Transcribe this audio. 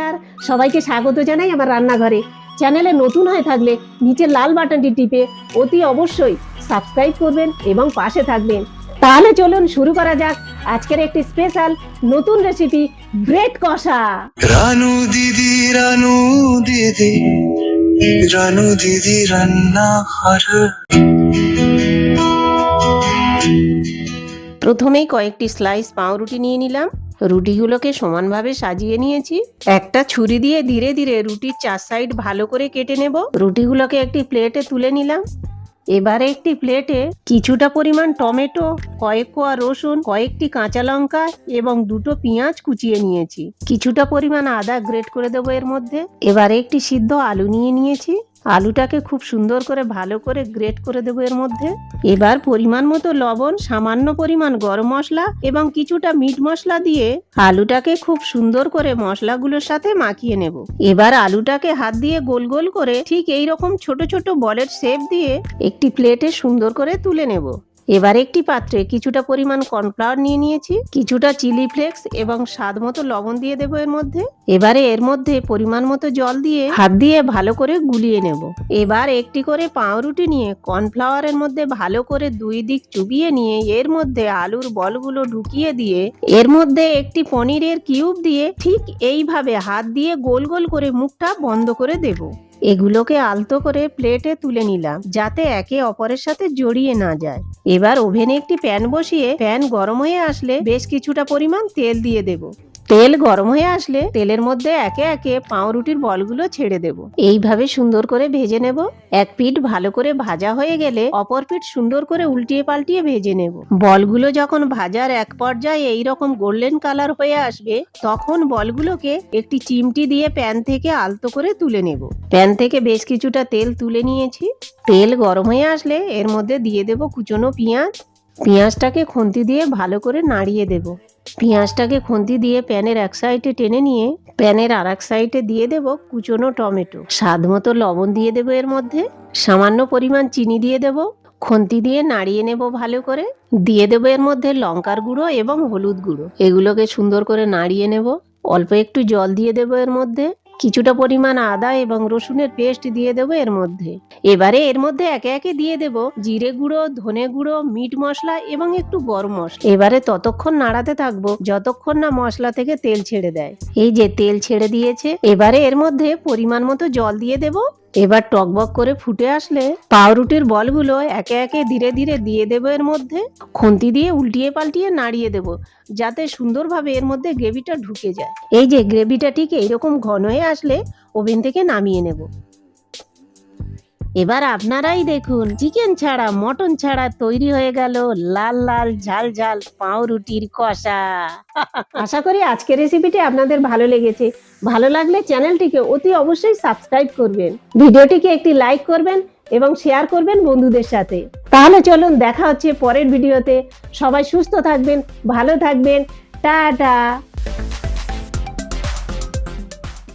নমস্কার, সবাইকে স্বাগত জানাই আমার রান্নাঘরে। চ্যানেলে নতুন হয়ে থাকলে নিচের লাল বাটনটি টিপে অতি অবশ্যই সাবস্ক্রাইব করবেন এবং পাশে থাকবেন। তাহলে চলুন শুরু করা যাক আজকের একটি স্পেশাল নতুন রেসিপি, ব্রেড কষা। রানু দিদি রানু দিদি রানু দিদি রান্নাঘর। প্রথমেই কয়েকটি স্লাইস পাউরুটি নিয়ে নিলাম। রুটিগুলোকে সমানভাবে সাজিয়ে নিয়েছি। একটা ছুরি দিয়ে ধীরে ধীরে রুটির চার সাইড ভালো করে কেটে নেব। রুটিগুলোকে একটি প্লেটে তুলে নিলাম। এবারে একটি প্লেটে কিছুটা পরিমাণ টমেটো, কয়েক কোয়া রসুন, কয়েকটি কাঁচা লঙ্কা এবং দুটো পেঁয়াজ কুচিয়ে নিয়েছি। কিছুটা পরিমাণ আদা গ্রেট করে দেবো এর মধ্যে। এবারে একটি সিদ্ধ আলু নিয়ে নিয়েছি। আলুটাকে খুব সুন্দর করে ভালো করে গ্রেট করে দেবো এর মধ্যে। এবার পরিমাণ মতো লবণ, সামান্য পরিমাণ গরম মশলা এবং কিছুটা মিট মশলা দিয়ে আলুটাকে খুব সুন্দর করে মশলাগুলোর সাথে মাখিয়ে নেব। এবার আলুটাকে হাত দিয়ে গোল গোল করে ঠিক এই রকম ছোট ছোট বলের শেপ দিয়ে একটি প্লেটে সুন্দর করে তুলে নেব। এবার একটি পাত্রে কিছুটা পরিমাণ কর্নফ্লাওয়ার নিয়ে নিয়েছি, কিছুটা চিলি ফ্লেক্স এবং স্বাদ মতো লবণ দিয়ে দেবো এর মধ্যে। এবারে এর মধ্যে পরিমাণ মতো জল দিয়ে হাত দিয়ে ভালো করে গুলিয়ে নেব। এবার একটি করে পাউরুটি নিয়ে কর্নফ্লাওয়ারের মধ্যে ভালো করে দুই দিক চুবিয়ে নিয়ে এর মধ্যে আলুর বলগুলো ঢুকিয়ে দিয়ে এর মধ্যে একটি পনিরের কিউব দিয়ে ঠিক এইভাবে হাত দিয়ে গোল গোল করে মুখটা বন্ধ করে দেব। এগুলোকে আলতো করে প্লেটে তুলে নিলাম যাতে একে অপরের সাথে জড়িয়ে না যায়। এবার ওভেনে একটি প্যান বসিয়ে প্যান গরম হয়ে আসলে বেশ কিছুটা পরিমাণ তেল দিয়ে দেব। তেল গরম হয়ে আসলে তেলের মধ্যে একে একে পাউরুটির বলগুলো ছেড়ে দেব। এইভাবে সুন্দর করে ভেজে নেব। এক পিঠ ভালো করে ভাজা হয়ে গেলে অপর পিঠ সুন্দর করে উল্টিয়ে পাল্টিয়ে ভেজে নেব। বলগুলো যখন ভাজার এক পর্যায়ে এইরকম গোল্ডেন কালার হয়ে আসবে তখন বলগুলোকে একটি চিমটি দিয়ে প্যান থেকে আলতো করে তুলে নেব। প্যান থেকে বেশ কিছুটা তেল তুলে নিয়েছি। তেল গরম হয়ে আসলে এর মধ্যে দিয়ে দেব কুচনো পেঁয়াজ। পেঁয়াজটাকে খুন্তি দিয়ে ভালো করে নাড়িয়ে দেব। পেঁয়াজটাকে খুন্তি দিয়ে প্যানের এক সাইডে টেনে নিয়ে প্যানের আর এক সাইডে দিয়ে দেব কুচনো টমেটো। স্বাদ মতো লবণ দিয়ে দেব এর মধ্যে। সামান্য পরিমাণ চিনি দিয়ে দেব। খুন্তি দিয়ে নাড়িয়ে নেব ভালো করে। দিয়ে দেব এর মধ্যে লঙ্কার গুঁড়ো এবং হলুদ গুঁড়ো। এগুলোকে সুন্দর করে নাড়িয়ে নেব। অল্প একটু জল দিয়ে দেব এর মধ্যে। কিছুটা পরিমাণ আদা এবং রসুনের পেস্ট দিয়ে দেবো এর মধ্যে। এবারে এর মধ্যে একে একে দিয়ে দেব জিরে গুঁড়ো, ধনে গুঁড়ো, মিট মশলা এবং একটু গরম মশলা। এবারে ততক্ষণ নাড়াতে থাকবো যতক্ষণ না মশলা থেকে তেল ছেড়ে দেয়। এই যে তেল ছেড়ে দিয়েছে। এবারে এর মধ্যে পরিমাণ মতো জল দিয়ে দেব। এবার টকবক করে ফুটে আসলে পাউরুটির বলগুলো একে একে ধীরে ধীরে দিয়ে দেবো এর মধ্যে। খুন্তি দিয়ে উল্টিয়ে পাল্টিয়ে নাড়িয়ে দেব যাতে সুন্দরভাবে এর মধ্যে গ্রেভিটা ঢুকে যায়। এই যে গ্রেভিটা ঠিক এইরকম ঘন হয়ে আসলে ওভেন থেকে নামিয়ে নেব। এবার আপনারাই দেখুন চিকেন ছাড়া মটন ছাড়া তৈরি হয়ে গেল লাল লাল ঝাল ঝাল পাউরুটির কষা। আশা করি আজকের রেসিপিটি আপনাদের ভালো লেগেছে। ভালো লাগলে চ্যানেলটিকে অতি অবশ্যই সাবস্ক্রাইব করবেন, ভিডিওটিকে একটি লাইক করবেন এবং শেয়ার করবেন বন্ধুদের সাথে। তাহলে চলুন দেখা হচ্ছে পরের ভিডিওতে। সবাই সুস্থ থাকবেন, ভালো থাকবেন। টাটা।